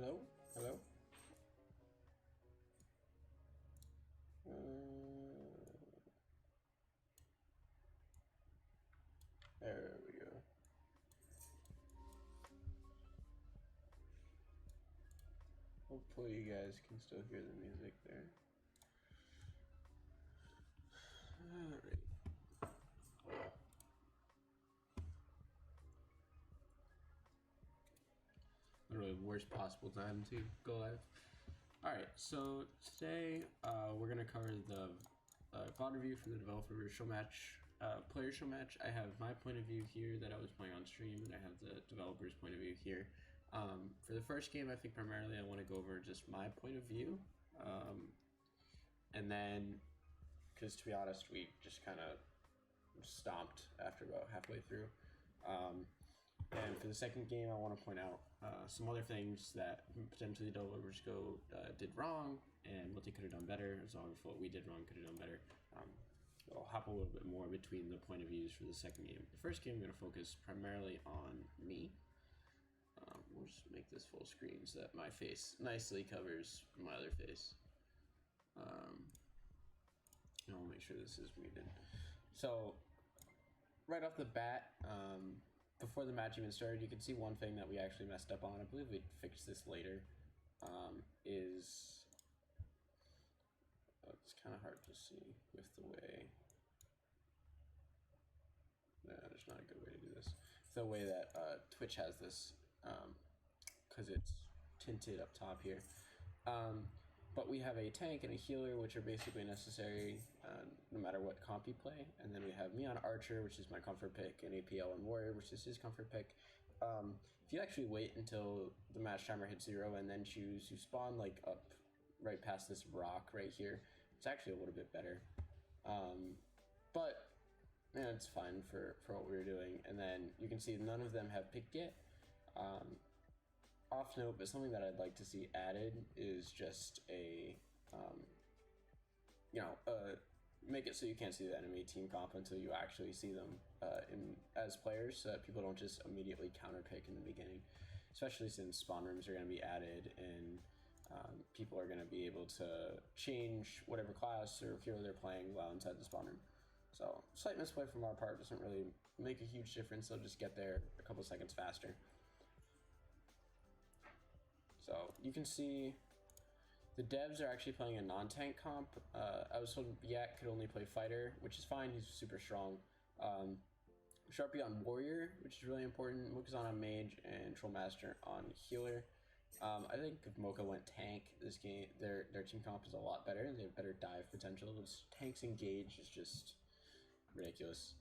Hello? Hello? There we go. Hopefully you guys can still hear the music there. Alright. Literally the worst possible time to go live. Alright, so today we're going to cover the VoD review for the developer show match, player show match. I have my point of view here that I was playing on stream, and I have the developer's point of view here. For the first game, I think primarily I want to go over just my point of view. And then, because to be honest, we just kind of stomped after about halfway through. And for the second game, I want to point out some other things that potentially the developers did wrong and what they could have done better, as long as what we did wrong could have done better. I'll hop a little bit more between the point of views for the second game. The first game, I'm going to focus primarily on me. We'll just make this full screen so that my face nicely covers my other face. And I'll make sure this is muted. So, right off the bat, before the match even started, you can see one thing that we actually messed up on. I believe we fixed this later. It's kind of hard to see with the way. No, there's not a good way to do this. The way that Twitch has this, because it's tinted up top here. But we have a tank and a healer, which are basically necessary no matter what comp you play. And then we have me on Archer, which is my comfort pick, and APL on Warrior, which is his comfort pick. If you actually wait until the match timer hits 0 and then choose, you spawn like up right past this rock right here. It's actually a little bit better. But yeah, it's fine for what we were doing. And then you can see none of them have picked yet. Off note, but something that I'd like to see added is just a, make it so you can't see the enemy team comp until you actually see them as players, so that people don't just immediately counter pick in the beginning, especially since spawn rooms are going to be added and people are going to be able to change whatever class or hero they're playing while inside the spawn room. So slight misplay from our part doesn't really make a huge difference. They'll just get there a couple seconds faster. So you can see the devs are actually playing a non-tank comp. I was told Yak could only play fighter, which is fine. He's super strong. Sharpie on Warrior, which is really important. Mocha's on mage, and Trollmaster on healer. I think if Mocha went tank, this game, their team comp is a lot better. They have better dive potential. Those tanks engage is just ridiculous.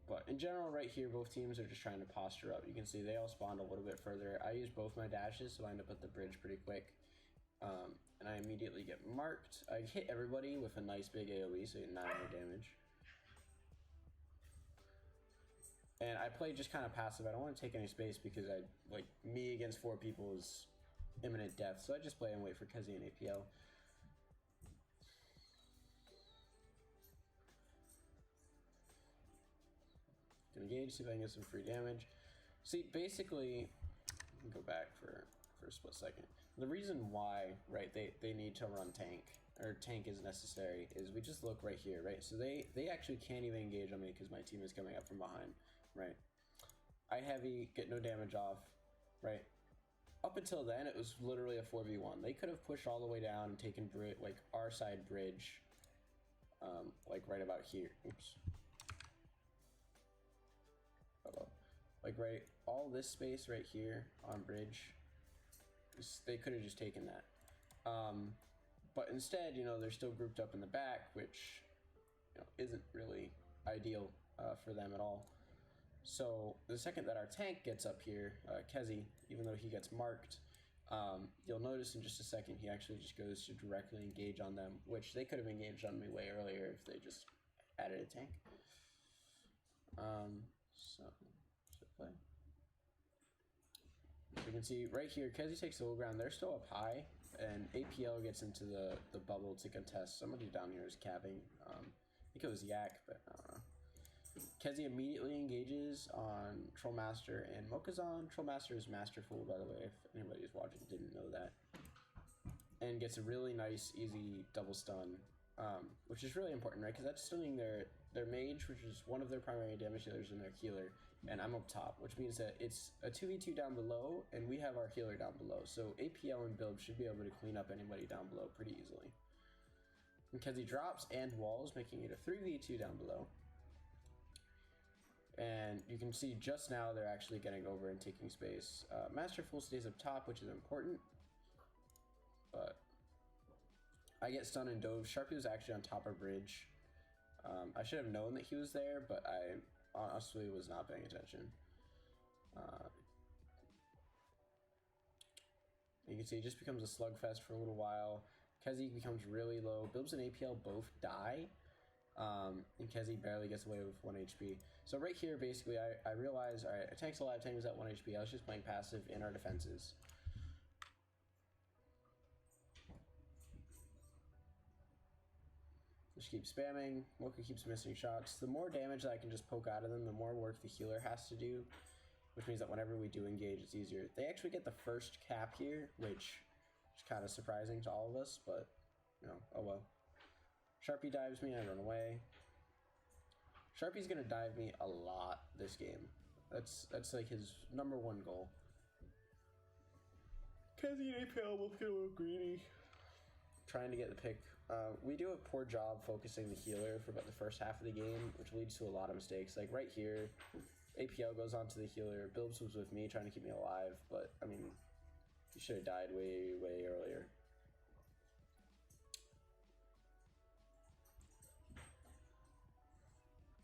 But in general, right here, both teams are just trying to posture up. You can see they all spawned a little bit further. I use both my dashes, so I end up at the bridge pretty quick. And I immediately get marked. I hit everybody with a nice big AoE, so you get 900 damage. And I play just kind of passive. I don't want to take any space because me against 4 people is imminent death. So I just play and wait for Kezi and APL. Engage, see if I can get some free damage. See, basically, let me go back for a split second. The reason why, right, they need to run tank, or tank is necessary, is we just look right here, right? So they actually can't even engage on me because my team is coming up from behind, right? I heavy, get no damage off, right? Up until then, it was literally a 4v1. They could have pushed all the way down and taken like our side bridge, like right about here. Oops. Like right, all this space right here on bridge, they could have just taken that. But instead, they're still grouped up in the back, which isn't really ideal for them at all. So the second that our tank gets up here, Kezi, even though he gets marked, you'll notice in just a second he actually just goes to directly engage on them, which they could have engaged on me way earlier if they just added a tank. So play. So you can see right here, Kezi takes the low ground. They're still up high, and APL gets into the bubble to contest. Somebody down here is capping. I think it was Yak, but I don't know. Kezi immediately engages on Trollmaster and Mokazan. Trollmaster is Masterful, by the way, if anybody's watching didn't know that. And gets a really nice, easy double stun, which is really important, right? Because that's stunning their mage, which is one of their primary damage dealers, and their healer. And I'm up top, which means that it's a 2v2 down below, and we have our healer down below. So APL and Bilb should be able to clean up anybody down below pretty easily. And Kezi drops and walls, making it a 3v2 down below. And you can see just now they're actually getting over and taking space. Masterful stays up top, which is important. But I get stunned and dove. Sharpie was actually on top of bridge. I should have known that he was there, but I honestly was not paying attention. You can see it just becomes a slugfest for a little while. Kezi becomes really low. Bilbs and APL both die. And Kezi barely gets away with 1 HP. So right here, basically, I realized, alright, a tank's alive, tank was at 1 HP. I was just playing passive in our defenses. Just keep spamming. Mocha keeps missing shots. The more damage that I can just poke out of them, the more work the healer has to do, which means that whenever we do engage, it's easier. They actually get the first cap here, which is kind of surprising to all of us, but, you know, oh well. Sharpie dives me, I run away. Sharpie's gonna dive me a lot this game. That's like his #1 goal. Kezi and APL both get a little greedy, trying to get the pick. We do a poor job focusing the healer for about the first half of the game, which leads to a lot of mistakes. Like right here, APL goes onto the healer. Bilbs was with me trying to keep me alive, but I mean, he should have died way, way earlier.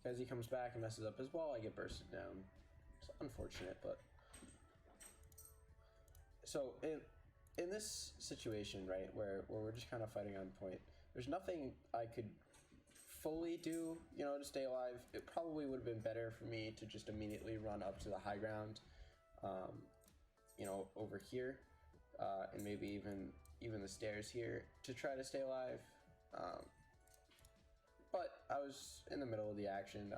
As he comes back and messes up as well, I get bursted down. It's unfortunate, but... So, in this situation, right, where we're just kind of fighting on point, there's nothing I could fully do, you know, to stay alive. It probably would have been better for me to just immediately run up to the high ground, you know, over here, and maybe even the stairs here to try to stay alive. But I was in the middle of the action,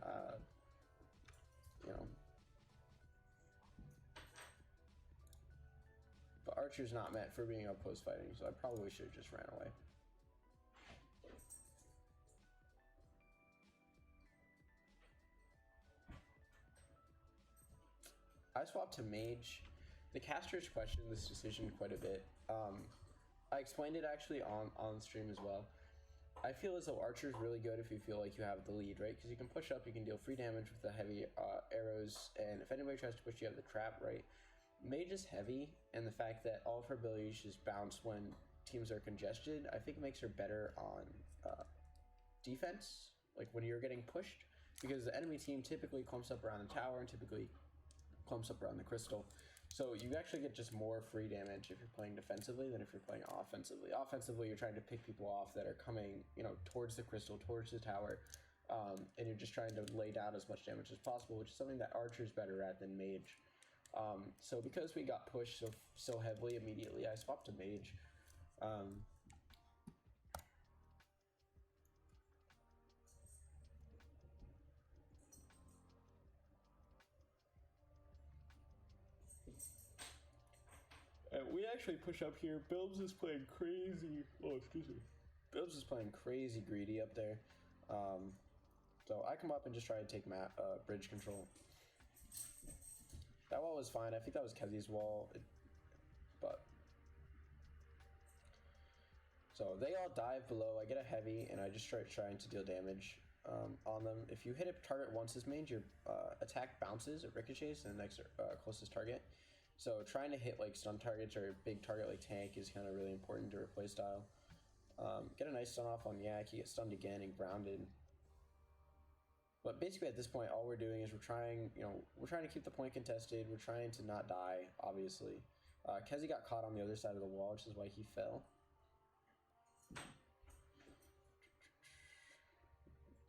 you know. But Archer's not meant for being up close fighting, so I probably should have just ran away. I swapped to Mage. The casters questioned this decision quite a bit. I explained it actually on stream as well. I feel as though Archer is really good if you feel like you have the lead, right? Because you can push up, you can deal free damage with the heavy arrows, and if anybody tries to push you, have the trap, right? Mage is heavy, and the fact that all of her abilities just bounce when teams are congested, I think makes her better on defense, like when you're getting pushed, because the enemy team typically clumps up around the tower and typically clumps up around the crystal. So you actually get just more free damage if you're playing defensively than if you're playing offensively. Offensively, you're trying to pick people off that are coming, you know, towards the crystal, towards the tower, and you're just trying to lay down as much damage as possible, which is something that Archer's better at than Mage. So because we got pushed so heavily immediately, I swapped to Mage. We actually push up here. Bilbs is playing crazy. Oh, excuse me. Bilbs is playing crazy greedy up there. So I come up and just try to take bridge control. That wall was fine. I think that was Kezi's wall. So they all dive below. I get a heavy, and I just start trying to deal damage on them. If you hit a target once as Mage, your attack bounces, it ricochets to the next closest target. So trying to hit like stun targets or a big target like tank is kind of really important to her playstyle. Get a nice stun off on Yak. He gets stunned again and grounded. But basically at this point, all we're doing is we're trying to keep the point contested. We're trying to not die, obviously. Kezi got caught on the other side of the wall, which is why he fell.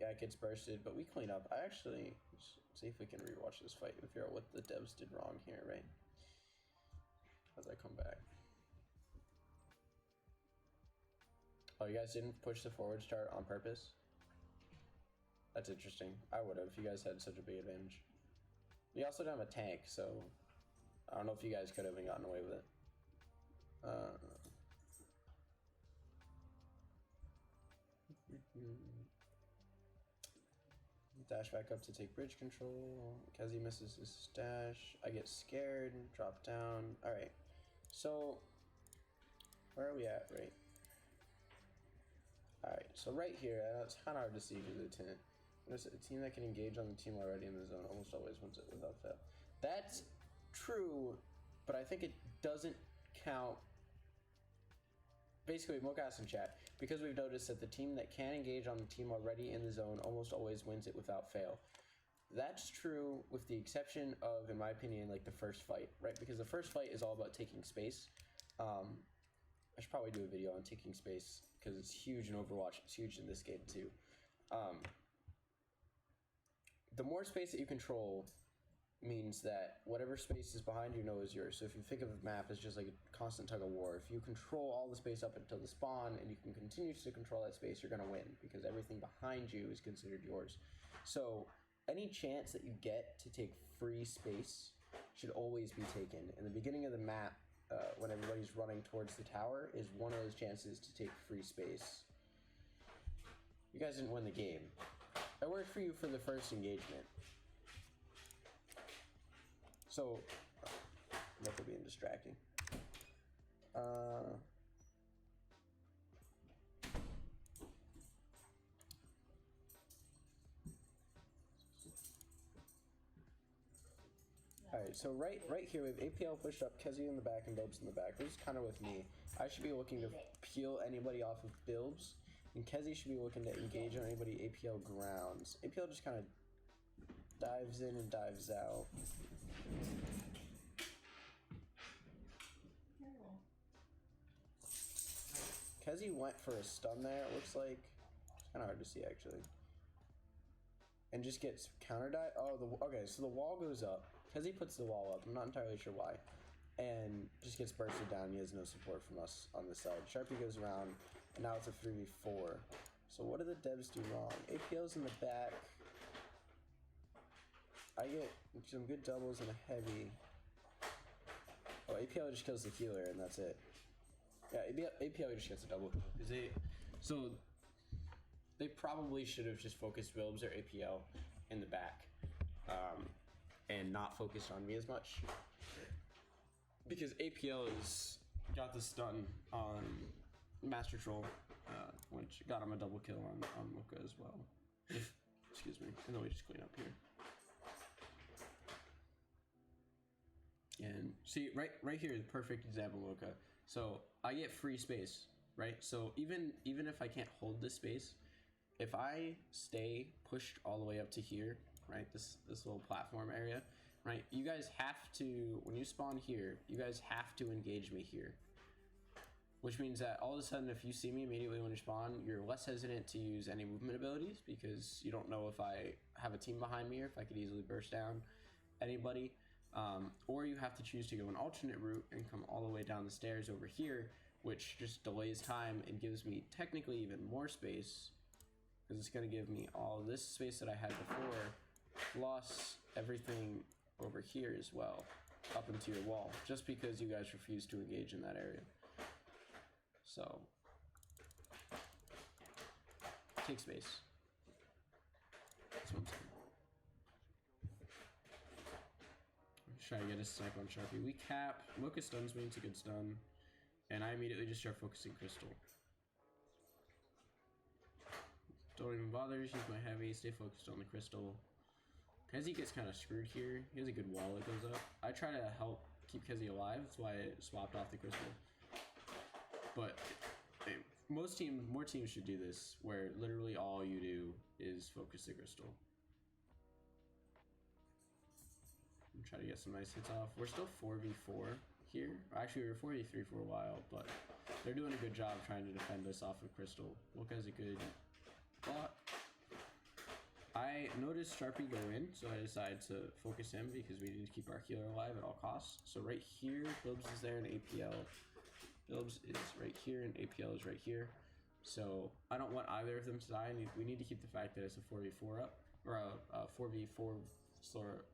Yeah, it gets bursted, but we clean up. I actually, let's see if we can rewatch this fight and figure out what the devs did wrong here, right? As I come back. Oh, you guys didn't push the forward start on purpose? That's interesting. I would have. You guys had such a big advantage. You also don't have a tank, so I don't know if you guys could have gotten away with it. Dash back up to take bridge control. Kezi misses his dash. I get scared and drop down. Alright. So, where are we at? Right. Alright, so right here, it's kind of hard to see because of the tint. There's a team that can engage on the team already in the zone almost always wins it without fail. That's true, but I think it doesn't count. Basically, Mocha asked in chat, because we've noticed that the team that can engage on the team already in the zone almost always wins it without fail. That's true with the exception of, in my opinion, like the first fight, right? Because the first fight is all about taking space. I should probably do a video on taking space because it's huge in Overwatch. It's huge in this game too. The more space that you control means that whatever space is behind you is yours. So if you think of a map as just like a constant tug of war, if you control all the space up until the spawn and you can continue to control that space, you're going to win because everything behind you is considered yours. So any chance that you get to take free space should always be taken. In the beginning of the map, when everybody's running towards the tower, is one of those chances to take free space. You guys didn't win the game. It worked for you for the first engagement. So, that could be distracting. Alright, so right here we have APL pushed up, Kezi in the back, and Bilbs in the back. This is kind of with me. I should be looking to peel anybody off of Bilbs, and Kezi should be looking to engage on anybody APL grounds. APL just kind of dives in and dives out. Kezi went for a stun there, it looks like. It's kind of hard to see, actually. And just gets counter-dive. Oh, okay, so the wall goes up. Kezi puts the wall up. I'm not entirely sure why. And just gets bursted down. He has no support from us on this side. Sharpie goes around, and now it's a 3v4. So what do the devs do wrong? APL's in the back. I get some good doubles and a heavy. Oh, APL just kills the healer, and that's it. Yeah, APL just gets a double kill. They probably should have just focused Wilbs or APL in the back, and not focused on me as much. Because APL has got the stun on Master Troll, which got him a double kill on Mocha as well. Excuse me. And then we just clean up here. And see, right here is a perfect example, Mocha. So I get free space, right? So even if I can't hold this space, if I stay pushed all the way up to here, right, this little platform area, right, you guys have to, when you spawn here, you guys have to engage me here. Which means that all of a sudden, if you see me immediately when you spawn, you're less hesitant to use any movement abilities because you don't know if I have a team behind me or if I could easily burst down anybody. Or you have to choose to go an alternate route and come all the way down the stairs over here, which just delays time and gives me technically even more space because it's going to give me all this space that I had before plus everything over here as well up into your wall, just because you guys refuse to engage in that area. So take space. That's what I'm saying. Try to get a snipe on Sharpie. We cap. Mocha stuns me. It's a good stun. And I immediately just start focusing Crystal. Don't even bother. Just use my heavy. Stay focused on the Crystal. Kezi gets kind of screwed here. He has a good wall that goes up. I try to help keep Kezi alive. That's why I swapped off the Crystal. But more teams should do this, where literally all you do is focus the Crystal. Try to get some nice hits off. We're still 4v4 here. Actually, we were 4v3 for a while, but they're doing a good job trying to defend us off of Crystal. Mocha has a good block. I noticed Sharpie go in, so I decided to focus him because we need to keep our healer alive at all costs. So right here, Bilbs is there and APL. Bilbs is right here and APL is right here. So I don't want either of them to die. We need to keep the fact that it's a 4v4 up, or a 4v4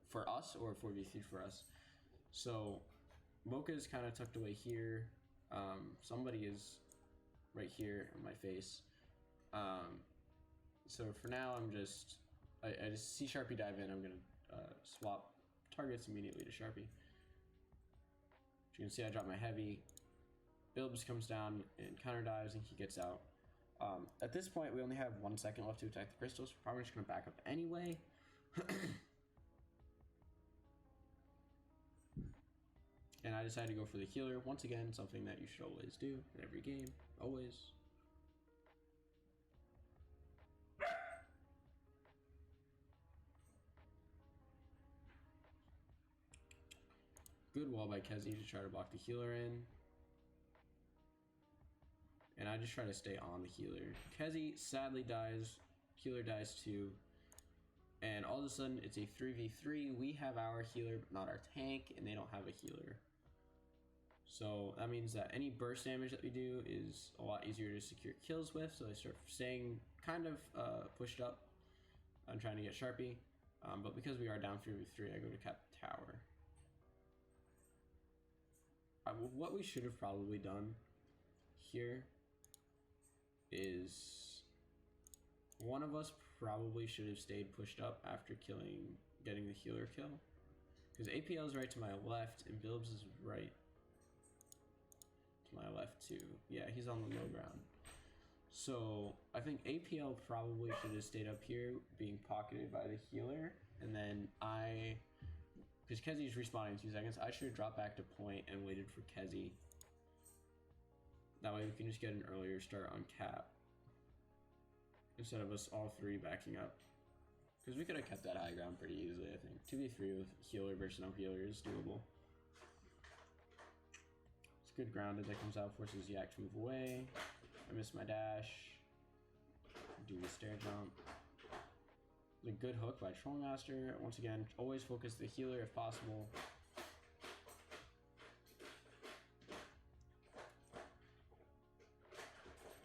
for us, or a 4v3 for us. So Mocha is kind of tucked away here. Somebody is right here in my face. So for now, I just see Sharpie dive in. I'm gonna swap targets immediately to Sharpie. As you can see, I drop my heavy. Bilbs comes down and counter dives, and he gets out. At this point, we only have 1 second left to attack the crystals. We're probably just gonna back up anyway. And I decided to go for the healer once again, something that you should always do in every game, always. Good wall by Kezi to try to block the healer in. And I just try to stay on the healer. Kezi sadly dies, healer dies too. And all of a sudden it's a 3v3. We have our healer, but not our tank, and they don't have a healer. So that means that any burst damage that we do is a lot easier to secure kills with. So I start staying kind of pushed up. I'm trying to get Sharpie. But because we are down 3v3, I go to cap tower. What we should have probably done here is one of us probably should have stayed pushed up after getting the healer kill. Because APL is right to my left and Bilbs is right to my left too. Yeah, he's on the low ground. So I think APL probably should have stayed up here being pocketed by the healer. And then because Kezi's respawning in 2 seconds, I should have dropped back to point and waited for Kezi. That way we can just get an earlier start on cap. Instead of us all three backing up. Because we could have kept that high ground pretty easily, I think. 2v3 with healer versus no healer is doable. It's good grounded that comes out, forces Yak to move away. I missed my dash. Do the stair jump. The good hook by Trollmaster. Once again, always focus the healer if possible.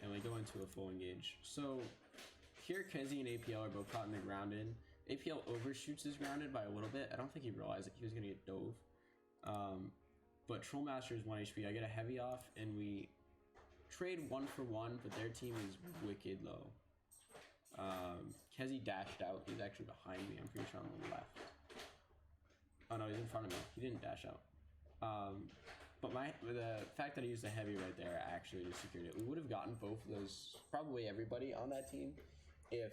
And we go into a full engage. So here Kezi and APL are both caught in the grounded. APL overshoots his grounded by a little bit. I don't think he realized that he was going to get dove. But Trollmaster is 1 HP. I get a heavy off and we trade 1 for 1, but their team is wicked low. Kezi dashed out. He's actually behind me. I'm pretty sure on the left. Oh no, he's in front of me. He didn't dash out. But the fact that I used the heavy right there actually just secured it. We would have gotten both of those, probably everybody on that team, if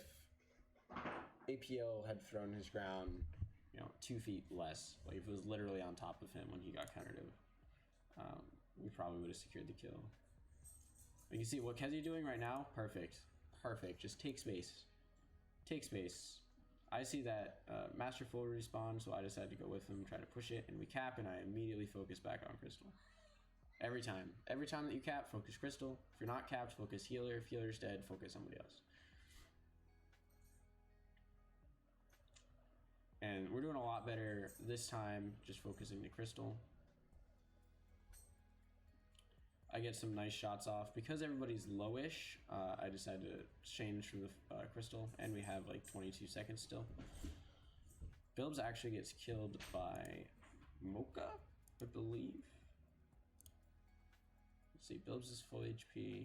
APL had thrown his ground, 2 feet less. Like if it was literally on top of him when he got countered, we probably would have secured the kill. You can see what Kezi doing right now. Perfect. Perfect. Just take space. Take space. I see that Master full respawn, so I decided to go with him, try to push it, and we cap, and I immediately focus back on Crystal. Every time. Every time that you cap, focus Crystal. If you're not capped, focus healer. If healer's dead, focus somebody else. And we're doing a lot better this time, just focusing the Crystal. I get some nice shots off. Because everybody's lowish, I decided to change from the Crystal, and we have like 22 seconds still. Bilbs actually gets killed by Mocha, I believe. Let's see, Bilbs is full HP.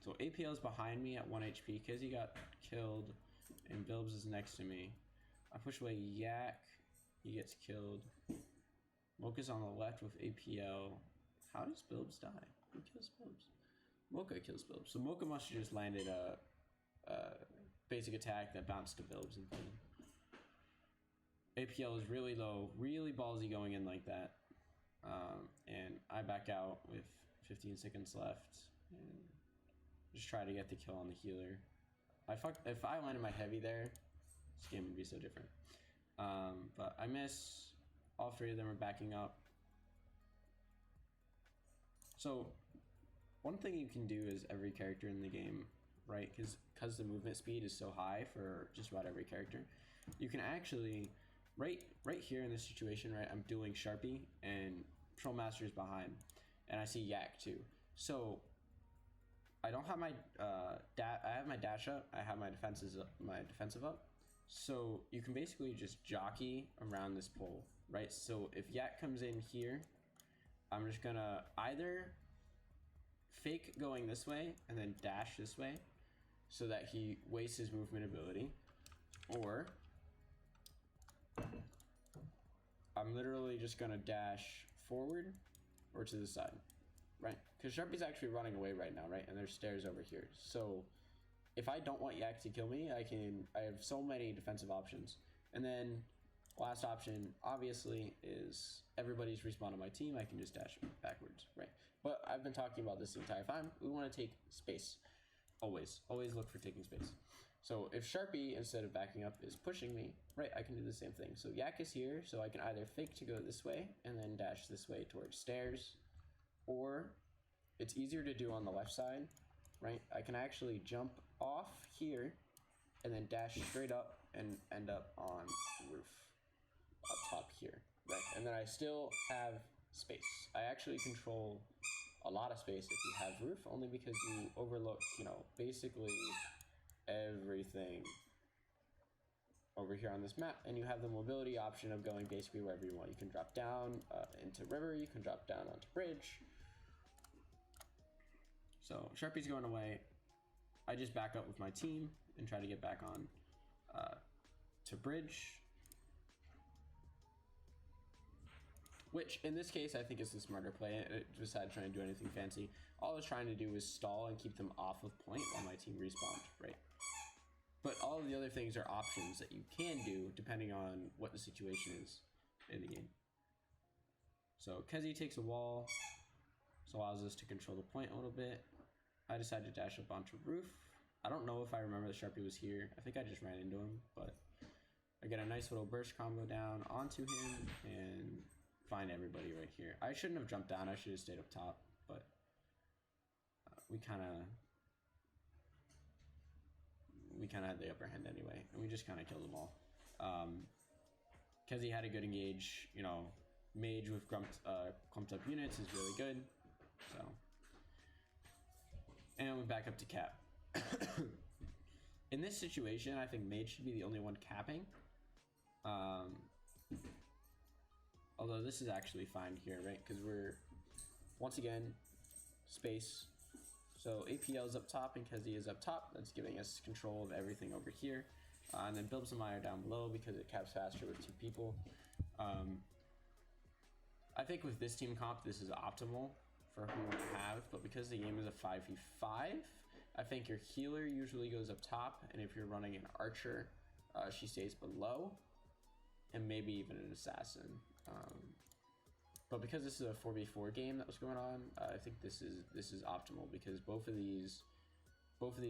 So APL is behind me at 1 HP because he got killed, and Bilbs is next to me. I push away Yak. He gets killed. Mocha's on the left with APL. How does Bilbs die? Who kills Bilbs? Mocha kills Bilbs. So Mocha must have just landed a basic attack that bounced to Bilbs and clean. APL is really low, really ballsy going in like that. And I back out with 15 seconds left and just try to get the kill on the healer. If I landed my heavy there, this game would be so different. But I miss. All 3 of them are backing up. So one thing you can do is every character in the game, right? Because the movement speed is so high for just about every character, you can actually right here in this situation, right, I'm dueling Sharpie and Patrol Master's behind, and I see Yak too. So I don't have my I have my dash up, I have my defensive up. So you can basically just jockey around this pole, right? So if Yak comes in here, I'm just gonna either fake going this way and then dash this way so that he wastes his movement ability, or I'm literally just gonna dash forward or to the side, right? Because Sharpie's actually running away right now, right? And there's stairs over here. So if I don't want Yak to kill me, I have so many defensive options. And then last option, obviously, is everybody's respawn on my team. I can just dash backwards, right? But I've been talking about this the entire time. We want to take space. Always look for taking space. So if Sharpie, instead of backing up, is pushing me, right, I can do the same thing. So Yak is here, so I can either fake to go this way and then dash this way towards stairs, or it's easier to do on the left side, right? I can actually jump off here and then dash straight up and end up on roof up top here, right? And then I still have space. I actually control a lot of space if you have roof, only because you overlook, you know, basically everything over here on this map, and you have the mobility option of going basically wherever you want. You can drop down into river, you can drop down onto bridge. So Sharpie's going away. I just back up with my team and try to get back on to bridge, which in this case I think is the smarter play. Besides trying to do anything fancy, all I was trying to do was stall and keep them off of point while my team respawned, right? But all of the other things are options that you can do depending on what the situation is in the game. So Kezi takes a wall, so allows us to control the point a little bit. I decided to dash up onto roof. I don't know if I remember that Sharpie was here. I think I just ran into him, but I get a nice little burst combo down onto him and find everybody right here. I shouldn't have jumped down. I should have stayed up top, but we kind of had the upper hand anyway, and we just kind of killed them all. Kezi had a good engage. You know, mage with clumped up units is really good. So, and we back up to cap. In this situation, I think mage should be the only one capping. Although this is actually fine here, right? Because we're, once again, space. So APL is up top and Kezi is up top. That's giving us control of everything over here. And then build some ire down below because it caps faster with 2 people. I think with this team comp, this is optimal for who we have, but because the game is a 5v5, I think your healer usually goes up top, and if you're running an archer, she stays below, and maybe even an assassin. But because this is a 4v4 game that was going on, I think this is optimal because both of these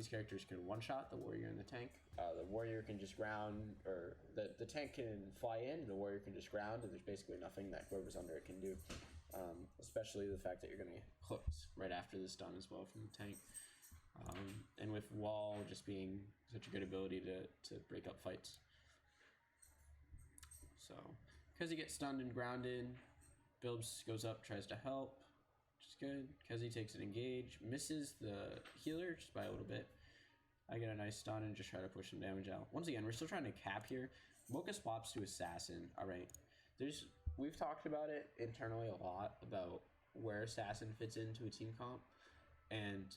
characters can one-shot the warrior and the tank. The warrior can just ground, or the tank can fly in, the warrior can just ground, and there's basically nothing that whoever's under it can do. Especially the fact that you're going to get hooked right after the stun as well from the tank. And with wall just being such a good ability to break up fights. So, because he gets stunned and grounded, Bilbs goes up, tries to help, which is good. Kezi takes an engage, misses the healer just by a little bit. I get a nice stun and just try to push some damage out. Once again, we're still trying to cap here. Mocha swaps to assassin. All right, we've talked about it internally a lot about where assassin fits into a team comp, and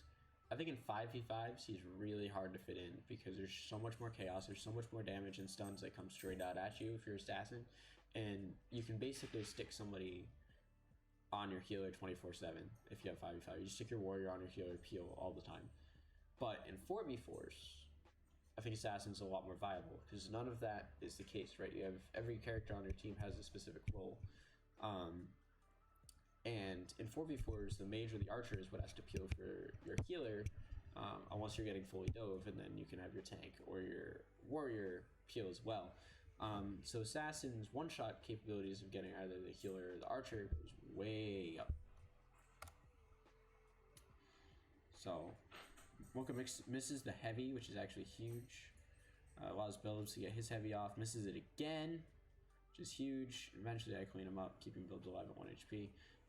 I think in 5v5s he's really hard to fit in because there's so much more chaos, there's so much more damage and stuns that come straight out at you if you're assassin, and you can basically stick somebody on your healer 24/7 if you have 5v5. You stick your warrior on your healer, peel all the time. But in 4v4s, I think assassin's a lot more viable because none of that is the case, right? You have every character on your team has a specific role. And in 4v4s, the mage or the archer is what has to peel for your healer, unless you're getting fully dove, and then you can have your tank or your warrior peel as well. So assassin's one-shot capabilities of getting either the healer or the archer goes way up. So Mocha misses the heavy, which is actually huge. Allows Bilbs to get his heavy off, misses it again, which is huge. Eventually I clean him up, keeping Bilbs alive at 1 HP.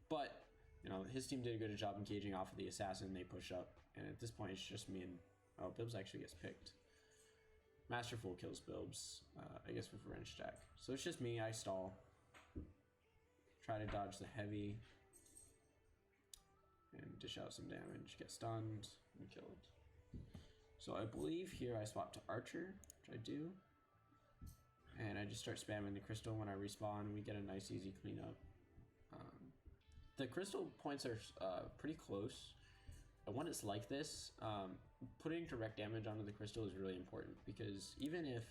But, you know, his team did a good job engaging off of the assassin. They push up, and at this point it's just me and... Oh, Bilbs actually gets picked. Masterful kills Bilbs, I guess with Revenge Stack. So it's just me, I stall. Try to dodge the heavy. And dish out some damage, get stunned, and killed. So I believe here I swap to Archer, which I do. And I just start spamming the crystal when I respawn. We get a nice easy cleanup. The crystal points are pretty close. And when it's like this, putting direct damage onto the crystal is really important, because even if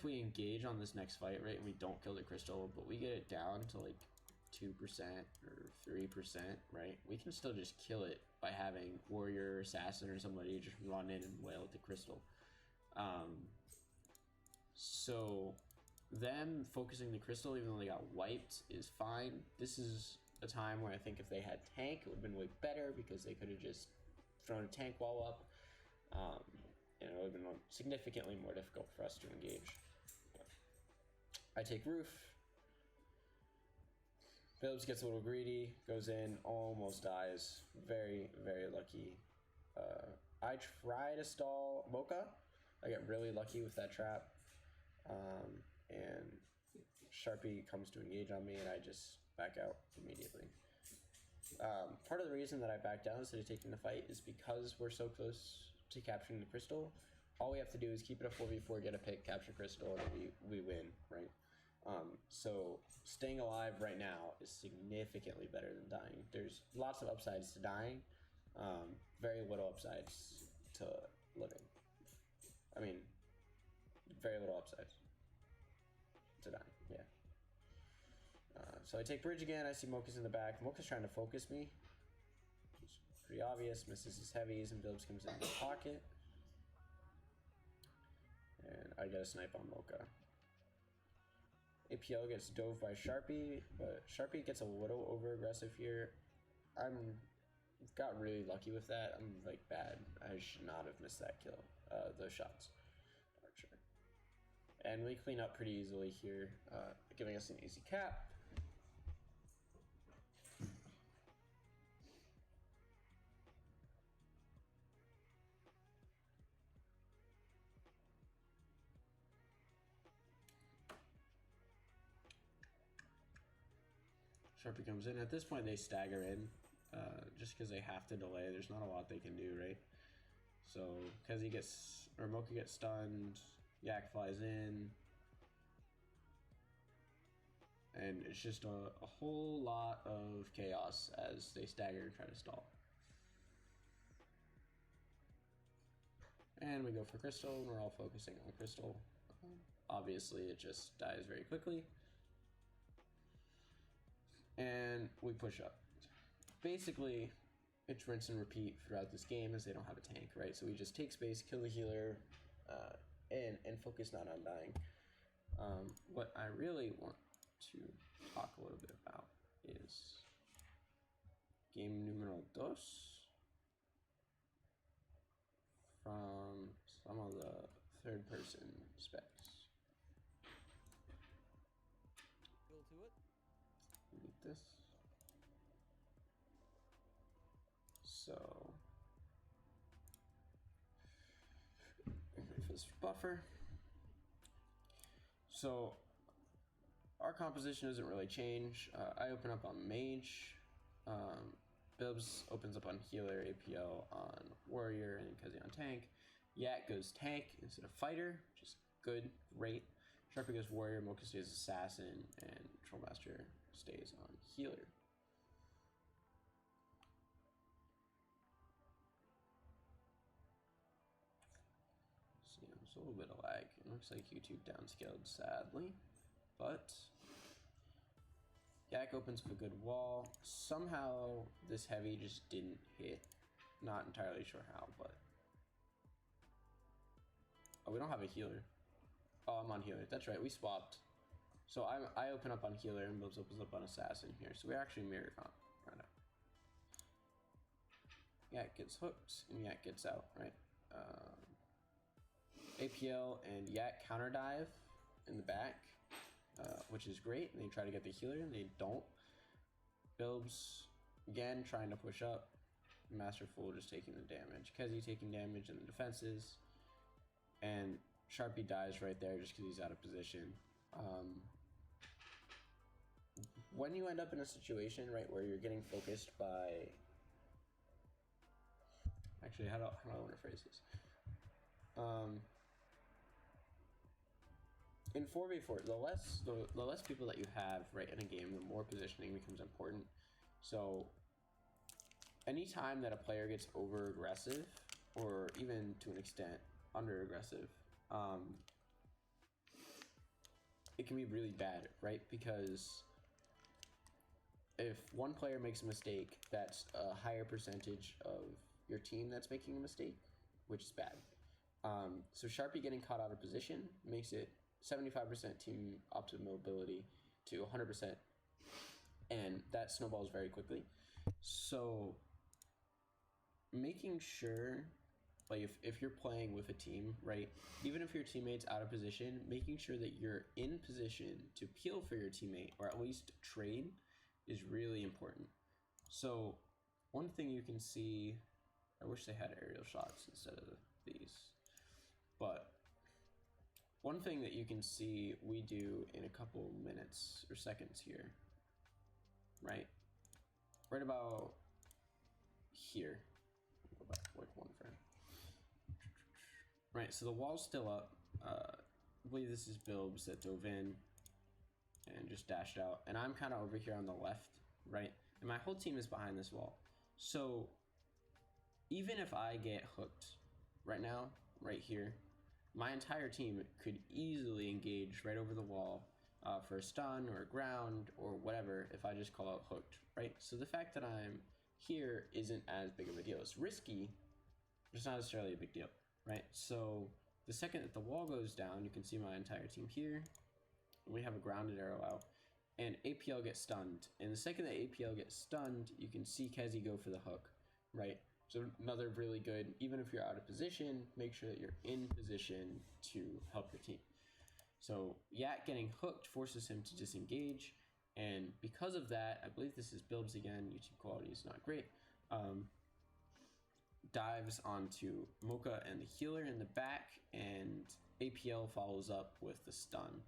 we engage on this next fight, right, and we don't kill the crystal, but we get it down to like 2% or 3%, right, we can still just kill it by having warrior, assassin, or somebody just run in and wail at the crystal. So them focusing the crystal, even though they got wiped, is fine. This is a time where I think if they had tank, it would have been way better, because they could have just thrown a tank wall up, and it would have been significantly more difficult for us to engage. I take roof. Bilbs gets a little greedy, goes in, almost dies. Very, very lucky. I try to stall Mocha. I get really lucky with that trap. And Sharpie comes to engage on me, and I just back out immediately. Part of the reason that I back down instead of taking the fight is because we're so close to capturing the crystal. All we have to do is keep it a 4v4, get a pick, capture crystal, and we win, right? So staying alive right now is significantly better than dying. There's lots of upsides to dying, very little upsides to living. I mean, very little upsides to dying, yeah. So I take bridge again. I see Mocha's in the back. Mocha's trying to focus me, which is pretty obvious. Misses his heavies, and Bilbs comes in the pocket. And I get a snipe on Mocha. APL gets dove by Sharpie, but Sharpie gets a little over aggressive here. Got really lucky with that. I'm like bad. I should not have missed that kill. Those shots. Archer. And we clean up pretty easily here, giving us an easy cap. Sharpie comes in. At this point, they stagger in, just because they have to delay. There's not a lot they can do, right? So, Mocha gets stunned, Yak flies in, and it's just a whole lot of chaos as they stagger and try to stall. And we go for crystal, and we're all focusing on crystal. Obviously, it just dies very quickly. And we push up. Basically, it's rinse and repeat throughout this game, as they don't have a tank, right? So we just take space, kill the healer, and focus not on dying. What I really want to talk a little bit about is game numero dos from some of the third-person specs. Go to it. Delete this. So, this buffer. So, our composition doesn't really change. I open up on Mage. Bilbs opens up on Healer, APO on Warrior, and Kazi on Tank. Yak goes Tank instead of Fighter, which is good, great. Sharpie goes Warrior, Mocha stays Assassin, and Trollmaster stays on Healer. So yeah, there's a little bit of lag. It looks like YouTube downscaled, sadly, but Yak opens up a good wall. Somehow this heavy just didn't hit. Not entirely sure how, but oh, we don't have a healer. Oh, I'm on healer. That's right, we swapped. So I open up on healer and Bilbs opens up on assassin here. So we actually mirror comp right now. Yak gets hooked and Yak gets out, right? APL and Yak counter dive in the back, which is great. And they try to get the healer, and they don't. Bilbs, again, trying to push up. Masterful just taking the damage. Kezi taking damage in the defenses. And Sharpie dies right there just because he's out of position. When you end up in a situation, right, where you're getting focused by... Actually, how do I want to phrase this? In 4v4, the less people that you have, right, in a game, the more positioning becomes important. So anytime that a player gets over aggressive, or even to an extent under aggressive, it can be really bad, right? Because if one player makes a mistake, that's a higher percentage of your team that's making a mistake, which is bad. So Sharpie getting caught out of position makes it 75% team optimal ability to 100%, and that snowballs very quickly. So making sure, like if you're playing with a team, right, even if your teammate's out of position, making sure that you're in position to peel for your teammate, or at least trade, is really important. So one thing you can see, I wish they had aerial shots instead of these, but one thing that you can see we do in a couple minutes or seconds here, right about here, go back like one frame, right, so the wall's still up. I believe this is Bilbs that dove in and just dashed out, and I'm kind of over here on the left, right, and my whole team is behind this wall. So even if I get hooked right now, right here, my entire team could easily engage right over the wall for a stun or a ground or whatever if I just call out hooked, right? So the fact that I'm here isn't as big of a deal. It's risky, but it's not necessarily a big deal, right? So the second that the wall goes down, you can see my entire team here. We have a grounded arrow out, and APL gets stunned. And the second that APL gets stunned, you can see Kezi go for the hook, right? So another really good, even if you're out of position, make sure that you're in position to help your team. So Yak getting hooked forces him to disengage, and because of that, I believe this is Bilbs again, YouTube quality is not great, dives onto Mocha and the healer in the back, and APL follows up with the stun.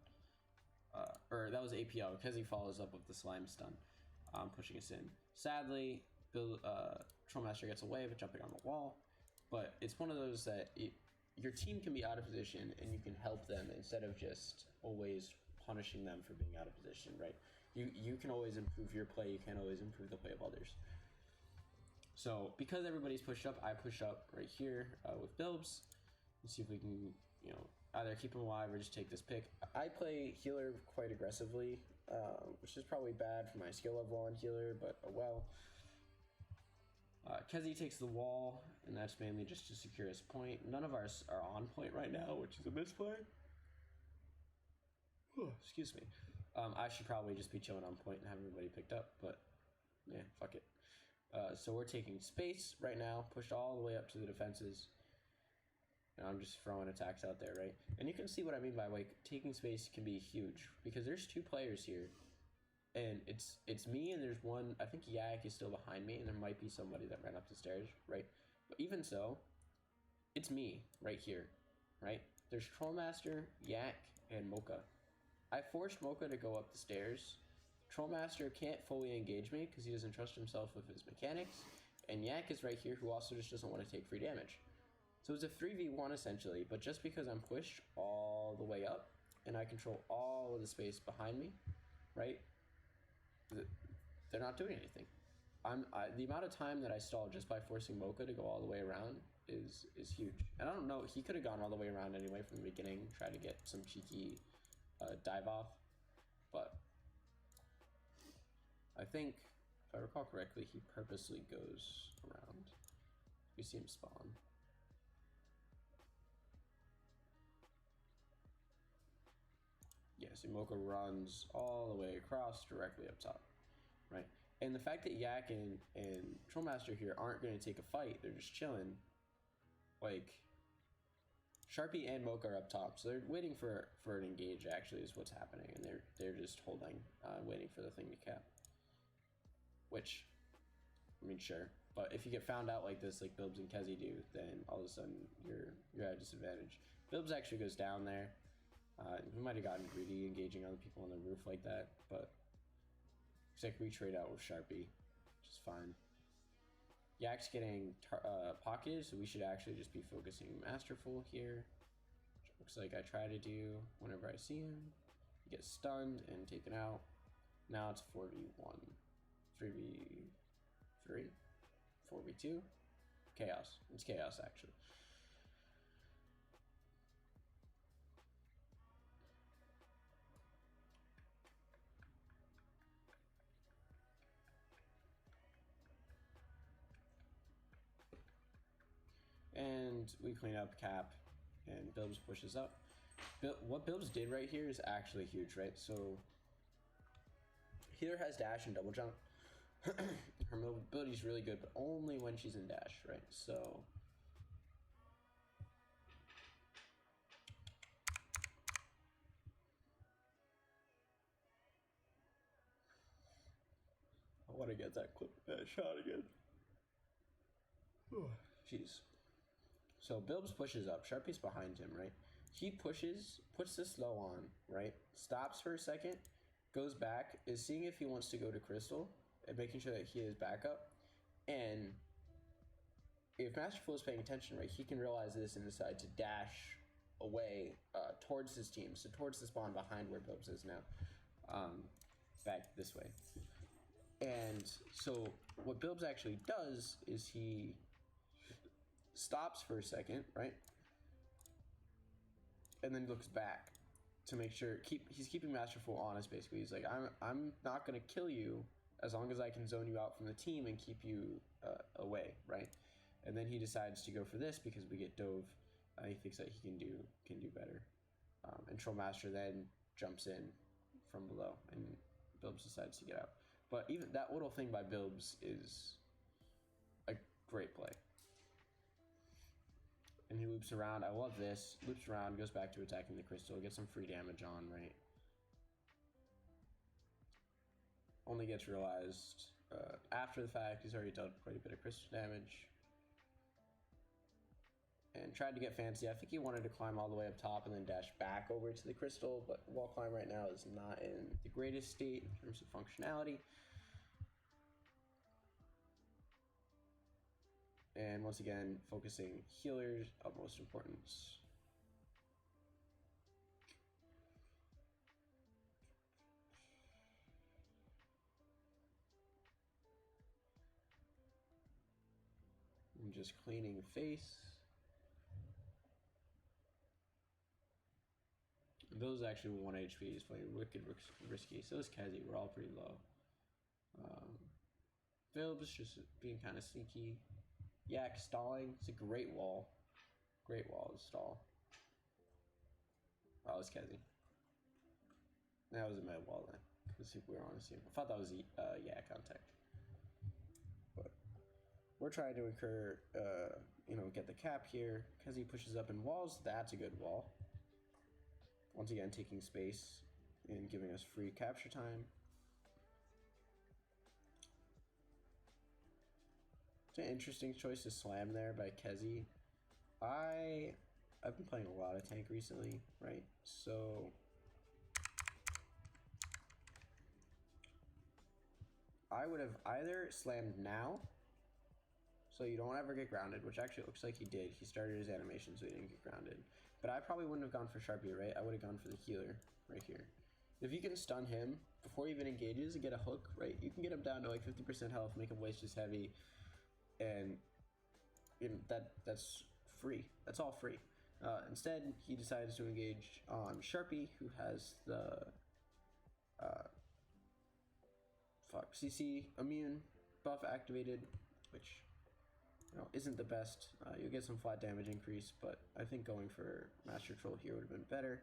Or that was APL, because he follows up with the slime stun, pushing us in. Sadly, Trollmaster gets away with jumping on the wall, but it's one of those that your team can be out of position and you can help them instead of just always punishing them for being out of position, right? You can always improve your play, you can always improve the play of others. So because everybody's pushed up, I push up right here with Bilbs and see if we can, either keep him alive or just take this pick. I play healer quite aggressively, which is probably bad for my skill level on healer, but oh well. Kezi takes the wall, and that's mainly just to secure his point. None of ours are on point right now, which is a misplay. Excuse me. I should probably just be chilling on point and have everybody picked up, but yeah, fuck it. So we're taking space right now, pushed all the way up to the defenses. And I'm just throwing attacks out there, right? And you can see what I mean by, like, taking space can be huge, because there's two players here. And it's me, and there's one, I think Yak is still behind me, and there might be somebody that ran up the stairs, right? But even so, it's me right here, right? There's Trollmaster, Yak, and Mocha. I forced Mocha to go up the stairs. Trollmaster can't fully engage me because he doesn't trust himself with his mechanics, and Yak is right here who also just doesn't want to take free damage. So it's a 3v1 essentially, but just because I'm pushed all the way up, and I control all of the space behind me, right? They're not doing anything. The amount of time that I stalled just by forcing Mocha to go all the way around is huge. And I don't know, he could have gone all the way around anyway from the beginning, try to get some cheeky dive off, but I think, if I recall correctly, he purposely goes around. We see him spawn. Yeah, so Mocha runs all the way across directly up top, right? And the fact that Yak and Trollmaster here aren't going to take a fight, they're just chilling, like, Sharpie and Mocha are up top, so they're waiting for an engage. Actually, is what's happening, and they're just holding, waiting for the thing to cap. Which, I mean, sure, but if you get found out like this, like Bilbs and Kezi do, then all of a sudden you're at a disadvantage. Bilbs actually goes down there. He might have gotten greedy engaging other people on the roof like that, but looks like we trade out with Sharpie, which is fine. Yak's getting pocketed, so we should actually just be focusing Masterful here. Which looks like I try to do whenever I see him. He gets stunned and taken out. Now it's 4v1. 3v3? 4v2? Chaos. It's chaos, actually. And we clean up cap, and Bilbs pushes up. What Bilbs did right here is actually huge, right? So Healer has dash and double jump. Her mobility is really good, but only when she's in dash, right? So I want to get that shot again. Jeez. So Bilbs pushes up. Sharpie's behind him, right? He pushes, puts the slow on, right? Stops for a second, goes back, is seeing if he wants to go to Crystal, and making sure that he is backup. And if Masterful is paying attention, right, he can realize this and decide to dash away towards his team, so towards the spawn behind where Bilbs is now, back this way. And so what Bilbs actually does is he stops for a second, right? And then looks back to make sure he's keeping Masterful honest. Basically, he's like, I'm not gonna kill you as long as I can zone you out from the team and keep you away, right? And then he decides to go for this because we get dove. He thinks that he can do better. And Trollmaster then jumps in from below, and Bilbs decides to get out. But even that little thing by Bilbs is a great play. And he loops around. I love this. Loops around, goes back to attacking the crystal, gets some free damage on, right? Only gets realized after the fact. He's already done quite a bit of crystal damage. And tried to get fancy. I think he wanted to climb all the way up top and then dash back over to the crystal, but wall climb right now is not in the greatest state in terms of functionality. And once again, focusing healers of most importance. And just cleaning face. Those actually 1 HP. He's playing wicked risky. So is Kezi. We're all pretty low. Bilbs just being kind of sneaky. Yak stalling. It's a great wall. Great wall to stall. Oh, it's Kezi. That was a mid wall then. Let's see if we were on the same. I thought that was Yak contact. But we're trying to incur, get the cap here. Kezi pushes up in walls. That's a good wall. Once again, taking space and giving us free capture time. It's an interesting choice to slam there by Kezi. I've been playing a lot of tank recently, right? So I would have either slammed now, so you don't ever get grounded, which actually looks like he did. He started his animation so he didn't get grounded. But I probably wouldn't have gone for Sharpie, right? I would have gone for the healer right here. If you can stun him before he even engages and get a hook, right? You can get him down to like 50% health, make him waste his heavy, and that's free. That's all free. Instead, he decides to engage on Sharpie, who has the CC immune buff activated, which isn't the best. You'll get some flat damage increase, but I think going for Master Troll here would have been better.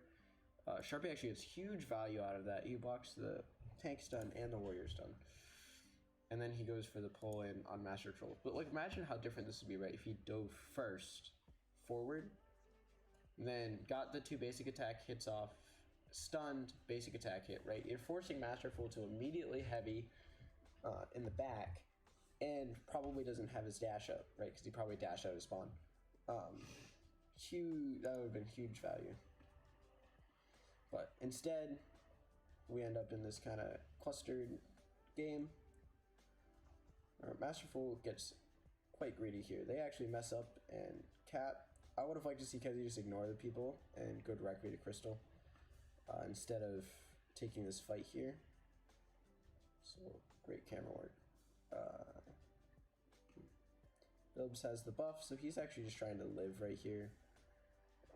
Sharpie actually gets huge value out of that. He blocks the tank stun and the warrior stun. And then he goes for the pull in on Master Troll. But like, imagine how different this would be, right? If he dove first forward, then got the 2 basic attack hits off, stunned, basic attack hit, right? You're forcing Masterful to immediately heavy in the back, and probably doesn't have his dash up, right? Because he probably dashed out of spawn. Huge, that would have been huge value. But instead, we end up in this kind of clustered game. Masterful gets quite greedy here. They actually mess up and cap. I would have liked to see Kezi just ignore the people and go directly to Crystal instead of taking this fight here. So great camera work. Bilbs has the buff, so he's actually just trying to live right here.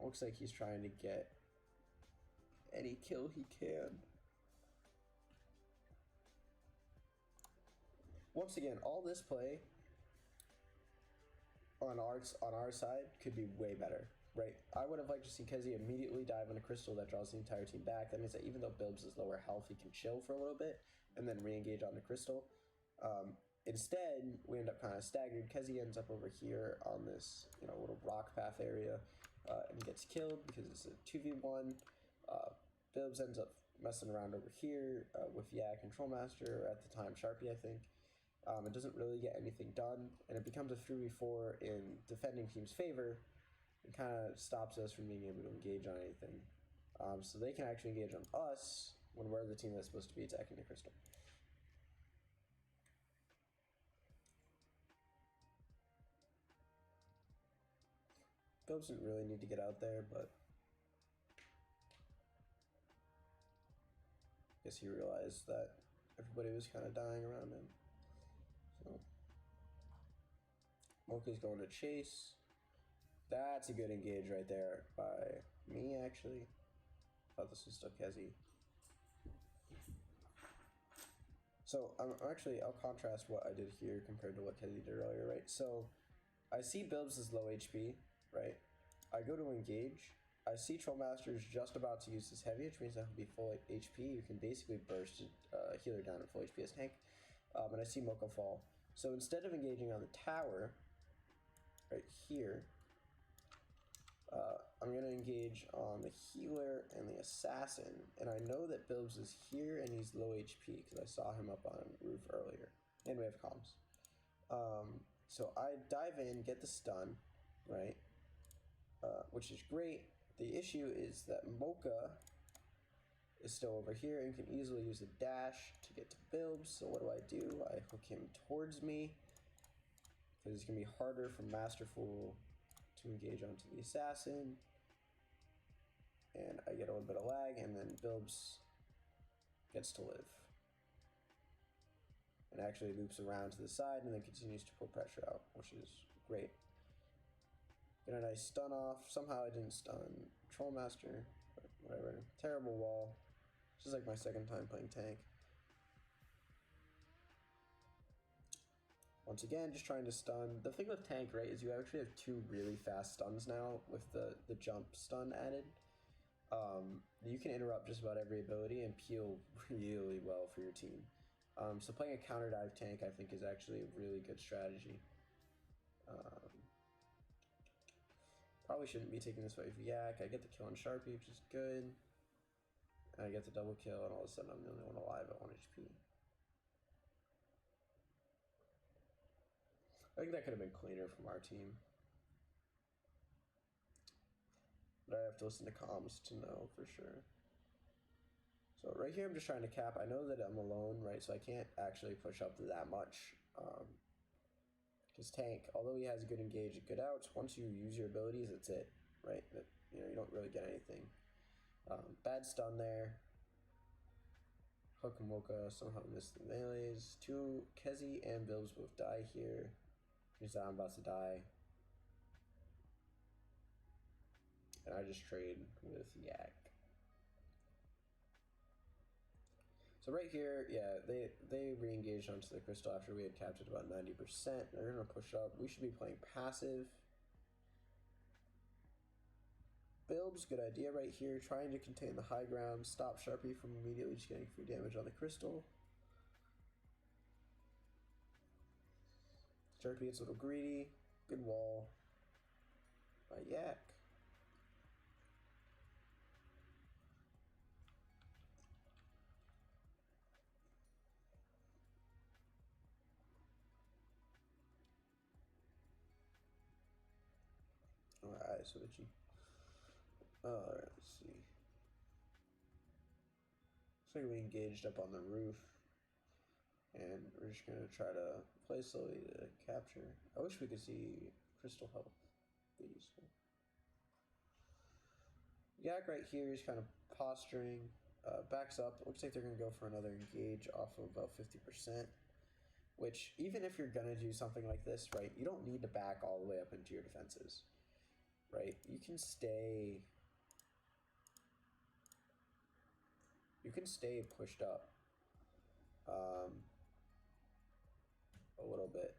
Looks like he's trying to get any kill he can. Once again, all this play on our side could be way better, right? I would have liked to see Kezi immediately dive on a crystal that draws the entire team back. That means that even though Bilbs is lower health, he can chill for a little bit and then re-engage on the crystal. Instead, we end up kind of staggered. Kezi ends up over here on this, little rock path area, and he gets killed because it's a 2v1. Bilbs ends up messing around over here with Yak and Trollmaster, or at the time Sharpie, I think. It doesn't really get anything done, and it becomes a 3v4 in defending team's favor. It kind of stops us from being able to engage on anything. So they can actually engage on us when we're the team that's supposed to be attacking the crystal. Bilbs didn't really need to get out there, but I guess he realized that everybody was kind of dying around him. So Moka's going to chase. That's a good engage right there by me, actually. Thought this was still Kezi. So I'll contrast what I did here compared to what Kezi did earlier, right? So I see Bilbs is low HP, right? I go to engage. I see Trollmaster is just about to use his heavy, which means that he'll be full HP. You can basically burst a healer down at full HP as tank. And I see Moka fall. So instead of engaging on the tower, right here, I'm going to engage on the healer and the assassin. And I know that Bilbs is here and he's low HP because I saw him up on roof earlier. And we have comms. So I dive in, get the stun, right? Which is great. The issue is that Moka is still over here and can easily use a dash to get to Bilbs. So what do? I hook him towards me because it's going to be harder for Masterful to engage onto the assassin. And I get a little bit of lag, and then Bilbs gets to live. And actually loops around to the side and then continues to pull pressure out, which is great. Get a nice stun off. Somehow I didn't stun Trollmaster, but whatever. Terrible wall. This is like my second time playing tank. Once again, just trying to stun. The thing with tank, right, is you actually have 2 really fast stuns now with the jump stun added. You can interrupt just about every ability and peel really well for your team. So playing a counter dive tank, I think, is actually a really good strategy. Probably shouldn't be taking this fight for Yak. I get the kill on Sharpie, which is good. And I get the double kill, and all of a sudden I'm the only one alive at 1 HP. I think that could have been cleaner from our team. But I have to listen to comms to know for sure. So right here I'm just trying to cap. I know that I'm alone, right? So I can't actually push up that much. Because tank, although he has a good engage, good outs, once you use your abilities, that's it, right? You don't really get anything. Bad stun there. Hook and Moka somehow missed the melees. 2 Kezi and Bilbs both die here. Because I'm about to die. And I just trade with Yak. So right here, yeah, they re-engaged onto the crystal after we had capped at about 90%. They're going to push up. We should be playing passive. Bilbs, good idea right here. Trying to contain the high ground. Stop Sharpie from immediately just getting free damage on the crystal. Sharpie gets a little greedy. Good wall by Yak. switchy. Alright, let's see. Looks like we engaged up on the roof. And we're just gonna try to play slowly to capture. I wish we could see crystal health. Be useful. Yak right here is kind of posturing. Backs up. Looks like they're gonna go for another engage off of about 50%. Which, even if you're gonna do something like this, right, you don't need to back all the way up into your defenses. Right? You can stay pushed up. A little bit.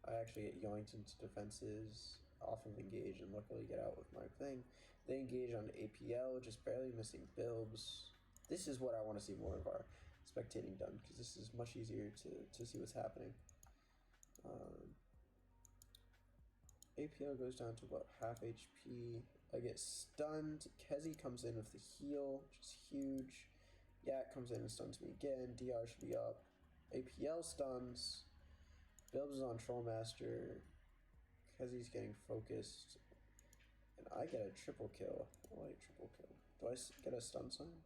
I actually get yoinked into defenses off of engage and luckily get out with my thing. They engage on APL, just barely missing bilbs. This is what I want to see more of our spectating done, because this is much easier to see what's happening. APL goes down to about half HP. I get stunned. Kezi comes in with the heal, which is huge. Yak comes in and stuns me again. DR should be up. APL stuns. Bilbs is on Trollmaster. Kezi's getting focused. And I get a triple kill. I like triple kill. Do I get a stun sign?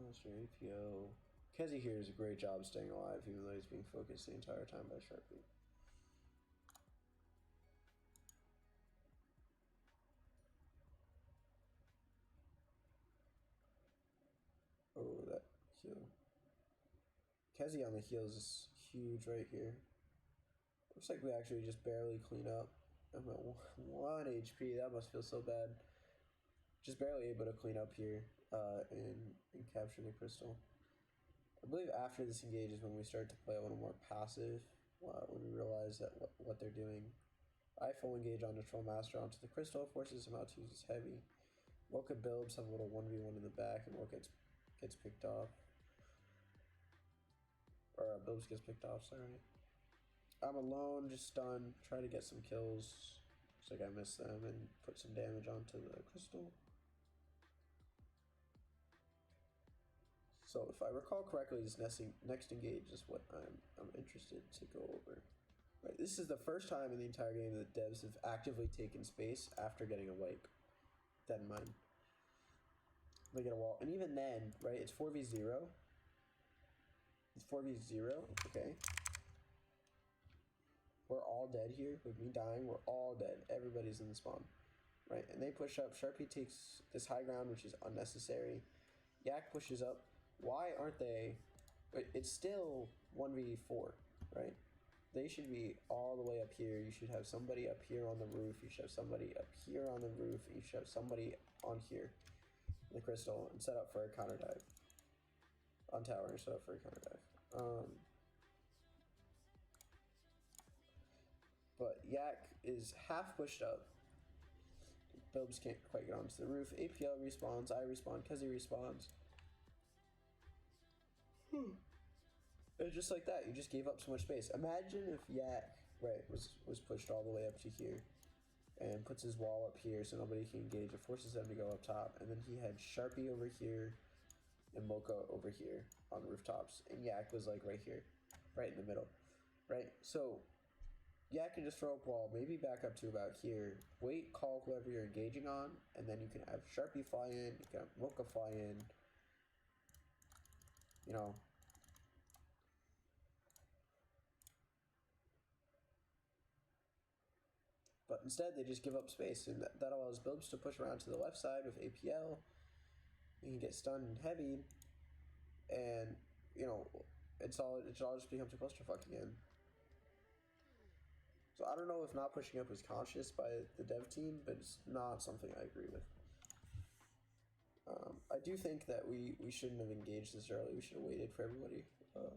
Master APO. Kezi here does a great job staying alive, even though he's being focused the entire time by Sharpie. Oh, that heal. Kezi on the heals is huge right here. Looks like we actually just barely clean up. I'm at 1 HP. That must feel so bad. Just barely able to clean up here and capture the crystal. I believe after this engage is when we start to play a little more passive. When we realize that what they're doing. I full engage on the Trollmaster onto the crystal, forces him out to use his heavy. Woka Bilbs have a little 1v1 in the back, and Woka gets picked off. Or Bilbs gets picked off, sorry. I'm alone, just stunned, try to get some kills. Looks like I missed them and put some damage onto the crystal. So if I recall correctly, this next engage is what I'm interested to go over. Right, this is the first time in the entire game that devs have actively taken space after getting a wipe. That in mind. They get a wall, and even then, right, it's 4v0. It's 4v0, okay. We're all dead here. With me dying, we're all dead. Everybody's in the spawn. Right, and they push up. Sharpie takes this high ground, which is unnecessary. Yak pushes up. Why aren't they... Wait, it's still 1v4, right? They should be all the way up here. You should have somebody up here on the roof. You should have somebody up here on the roof. You should have somebody on here. The crystal, and set up for a counter dive. On tower, and set up for a counter dive. But Yak is half pushed up. Bilbs can't quite get onto the roof. APL respawns, I respawn, Kezi respawns. And just like that, you just gave up so much space. Imagine if Yak, right, was pushed all the way up to here. And puts his wall up here so nobody can engage. It forces them to go up top. And then he had Sharpie over here and Mocha over here on the rooftops. And Yak was like right here, right in the middle, right? So Yak can just throw up wall, maybe back up to about here. Wait, call whoever you're engaging on, and then you can have Sharpie fly in, you can have Mocha fly in. You know. But instead, they just give up space, and that allows Bilbs to push around to the left side with APL. You can get stunned and heavy, and you know, it all just becomes a clusterfuck again. So I don't know if not pushing up was conscious by the dev team, but it's not something I agree with. I do think that we shouldn't have engaged this early. We should have waited for everybody. But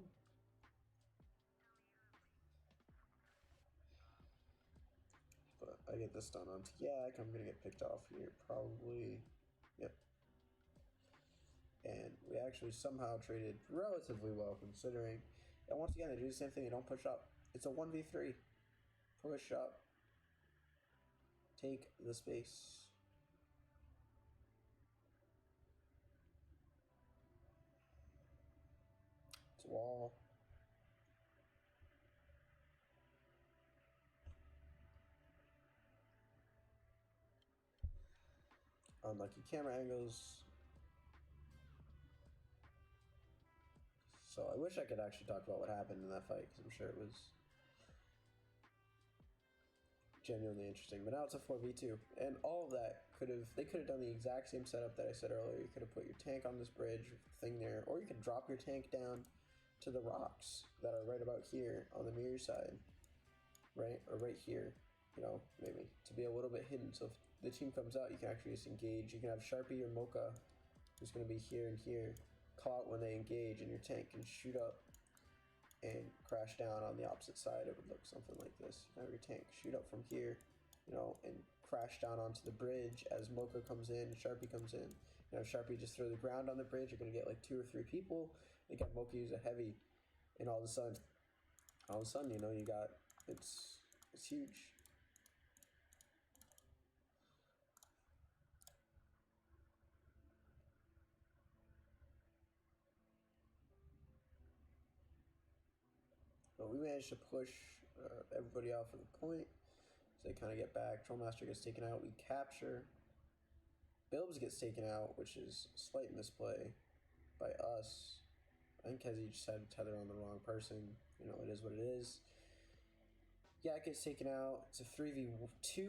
I get this done onto Yak. I'm gonna get picked off here, probably. Yep. And we actually somehow traded relatively well, considering. And once again, they do the same thing. They don't push up. It's a 1v3. Push up. Take the space. It's a wall. unlucky camera angles. So I wish I could actually talk about what happened in that fight, because I'm sure it was genuinely interesting. But now it's a 4v2, and all of that they could have done the exact same setup that I said earlier. You could have put your tank on this bridge thing there, or you could drop your tank down to the rocks that are right about here on the mirror side, right, or right here, you know, maybe to be a little bit hidden. So if the team comes out, you can actually just engage. You can have Sharpie or Mocha, who's going to be here and here, call out when they engage, and your tank can shoot up and crash down on the opposite side. It would look something like this. You can have your tank shoot up from here, you know, and crash down onto the bridge as Mocha comes in, Sharpie comes in. You know, Sharpie just throw the ground on the bridge. You're going to get like 2 or 3 people. You got Mocha use a heavy, and all of a sudden, you know, you got, it's huge. But we managed to push everybody off of the point. So they kind of get back. Trollmaster gets taken out. We capture. Bilbs gets taken out, which is a slight misplay by us. I think Kezi just had to tether on the wrong person. You know, it is what it is. Yak gets taken out. It's a 3v2.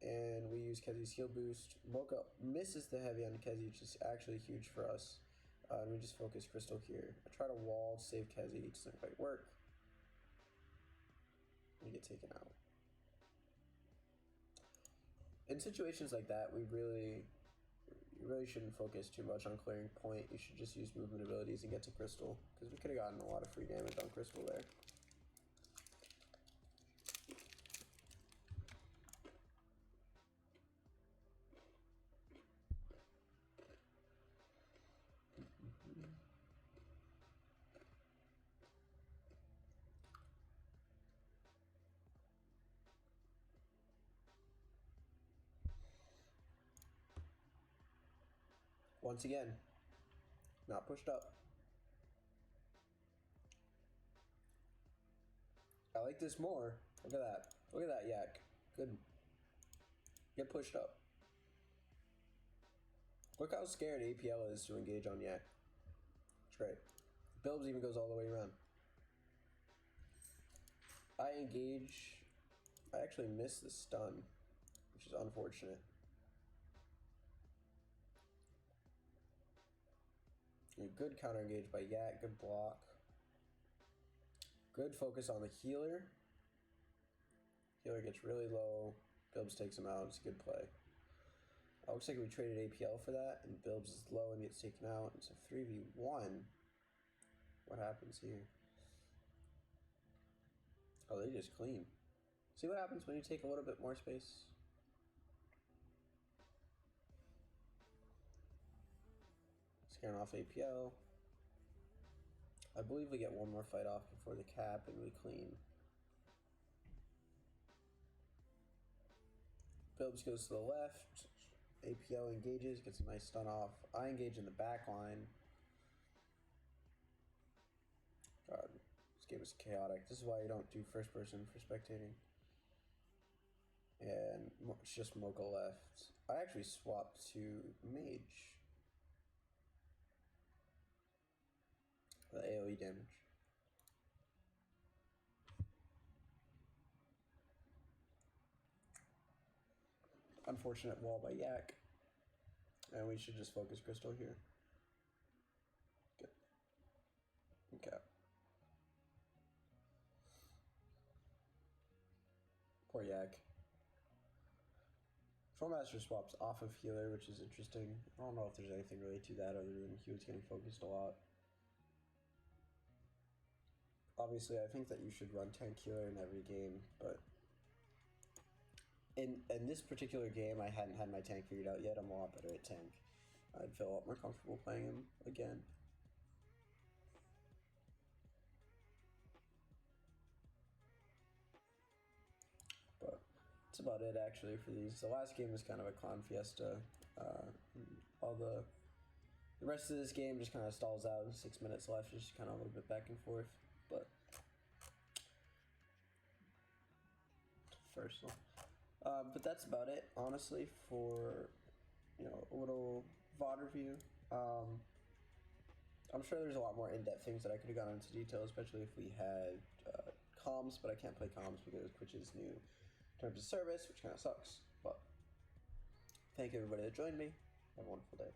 And we use Kezi's heal boost. Mocha misses the heavy on Kezi, which is actually huge for us. And we just focus Crystal here. I try to wall to save Kezi. It doesn't quite work. We get taken out. In situations like that, you really shouldn't focus too much on clearing point. You should just use movement abilities and get to Crystal, because we could have gotten a lot of free damage on Crystal there. Once again, not pushed up. I like this more. Look at that. Look at that, Yak. Good. Get pushed up. Look how scared APL is to engage on Yak. It's great. Bilbs even goes all the way around. I engage. I actually miss the stun, which is unfortunate. A good counter engage by Yak. Good block. Good focus on the healer. Healer gets really low. Bilbs takes him out. It's a good play. Looks like we traded APL for that, and Bilbs is low and gets taken out. It's a 3v1. What happens here? Oh, they just clean. See what happens when you take a little bit more space? Scaring off APL. I believe we get one more fight off before the cap and we clean. Bilbs goes to the left. APL engages, gets a nice stun off. I engage in the back line. God, this game is chaotic. This is why you don't do first person for spectating. And it's just Mocha left. I actually swapped to Mage. The AoE damage. Unfortunate wall by Yak. And we should just focus Crystal here. Good. Okay. Poor Yak. Trollmaster swaps off of healer, which is interesting. I don't know if there's anything really to that other than he was getting focused a lot. Obviously, I think that you should run tank healer in every game, but in this particular game, I hadn't had my tank figured out yet. I'm a lot better at tank. I'd feel a lot more comfortable playing him again. But that's about it, actually, for these. The last game was kind of a clown fiesta. All the rest of this game just kind of stalls out. 6 minutes left, just kind of a little bit back and forth. But first one. But that's about it, honestly, for a little VoD review. I'm sure there's a lot more in-depth things that I could have gone into detail, especially if we had comms, but I can't play comms because Twitch's new terms of service, which kind of sucks. But thank you everybody that joined me. Have a wonderful day.